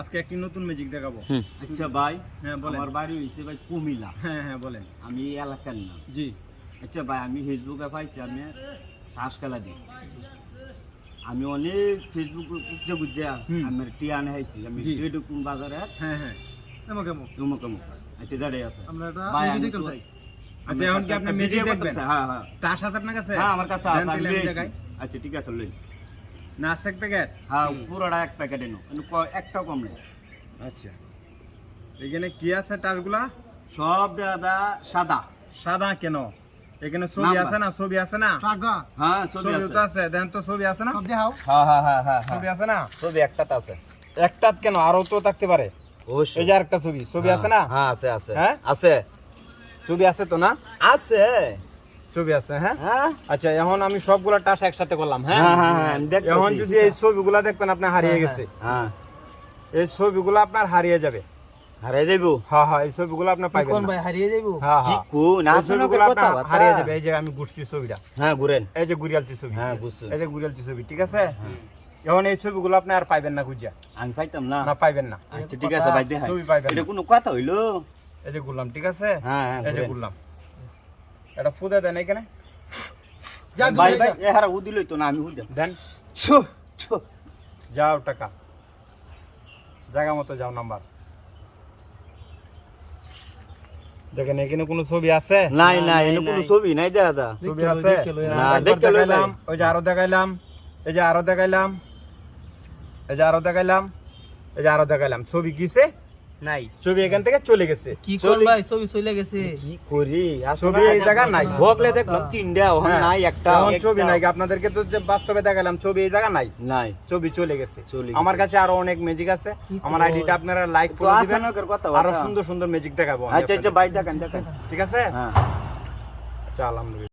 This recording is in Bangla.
আজকে একটি নতুন ম্যাজিক দেখাবো। আচ্ছা ভাই, হ্যাঁ বলেন। আমার বাড়ি হইছে ভাই কুমিল্লা। হ্যাঁ বলেন। আমি এই এলাকার না। জি। আচ্ছা ভাই, আমি ফেসবুকে পাইছি আমি তাস খেলা দিই। আমি অনেক ফেসবুক খুঁজে খুঁজে আমার টিয়ানে হাইছি। আমি কোন বাজারে হ্যাঁ তোমাকে আচ্ছা দাঁড়িয়ে আছে। আমরা এটা ভাই ম্যাজিক দেখতে চাই। আচ্ছা এখন কি আপনি ম্যাজিক দেখবেন? হ্যাঁ তার সাথে আপনার কাছে? হ্যাঁ আমার কাছে আছে। আমি আমি দেখাই। আচ্ছা ঠিক আছে লই। না আছে এক প্যাকেট? হ্যাঁ পুরোটা এক প্যাকেট এনো। একটাও কম নেই। আচ্ছা। এখানে কি আছে টারগুলা? সব দাদা সাদা। সাদা কেন? এখানে ছবি আছে না? ছবি আছে না? টাকা। হ্যাঁ ছবি ছবি আছে। তো আছে। দেন তো ছবি আছে না? সব দেখাও। হ্যাঁ ছবি আছে না? ছবি একটাতে আছে। একটাত কেন? আরো তো থাকতে পারে। অবশ্যই। এই যে আরেকটা ছবি আছে না? হ্যাঁ আছে আছে। হ্যাঁ আছে। ছবি আছে তো না? আছে। ছবি আছে হ্যাঁ? হ্যাঁ আচ্ছা এখন আমি সবগুলা টাস একসাথে করলাম হ্যাঁ? দেখতেছি। এখন যদি এই ছবিগুলা দেখবেন আপনার হারিয়ে গেছে। হ্যাঁ এই ছবিগুলো আপনার হারিয়ে যাবে। হারিয়ে যাইবো। হ্যাঁ এই ছবিগুলো আপনার পাইবেন কোন না। ভাই হারিয়ে যাইবো? হ্যাঁ কি কো না এই শোনা ছবিগুলো কথা আপনার হারিয়ে যাবে। এই যে আমি ঘুরছি ছবিটা। হ্যাঁ ঘুরেন। এই যে গুরিয়ালছি ছবি। হ্যাঁ, বুঝছি। এই যে গুরিয়ালছি ছবি ঠিক আছে? এখন এই ছবিগুলো আপনি আর পাইবেন না খুঁজা। আমি পাইতাম না। না পাইবেন না। আচ্ছা ঠিক আছে ভাই দেখাই। ছবি পাইবেন এটা না। কোনো কথা হইলো? এই যে ঘুরলাম ঠিক আছে? হ্যাঁ এই যে ঘুরেন। ঘুরলাম। এটা ফুদে দেন এখানে। ভাই ভাই এ হারা উদিলই তো না আমি উদিলাম। দেন। ছু ছু। যাও টাকা। জায়গা মতো যাও নাম্বার। দেখেন এখানে কোনো ছবি আছে? নাই নাই এনে কোনো ছবি নাই দাদা। ছবি আছে? না একবার দেখতে লই ভাই। দেখাইলাম, ওই যে আরো দেখাইলাম, এই যে আরো দেখাইলাম, এই যে আরো দেখাইলাম, এই যে আরো দেখাইলাম। ছবি কিছে? নাই। ছবি এখান থেকে চলে গেছে। কি কোন ভাই ছবি চলে গেছে? কি করি ছবি এই জায়গা নাই। ভোগলে দেখলাম তিনটা ওখানে হ্যাঁ, নাই একটা। এখন ছবি নাই। আপনাদেরকে তো যে বাস্তবে দেখাইলাম ছবি এই জায়গা নাই। নাই। ছবি চলে গেছে। চলে আমার গেছে। কাছে আরো অনেক ম্যাজিক আছে। কি আমার কয়? আইডিটা আপনারা লাইক তো করে দিবেন। আচানকের কথা আরো বাতা। সুন্দর সুন্দর ম্যাজিক দেখাবো আমি আচ্ছা আচ্ছা আপনাদের। ভাই দেখেন দেখেন। ঠিক আছে? হ্যাঁ আচ্ছা আলহামদুলিল্লাহ।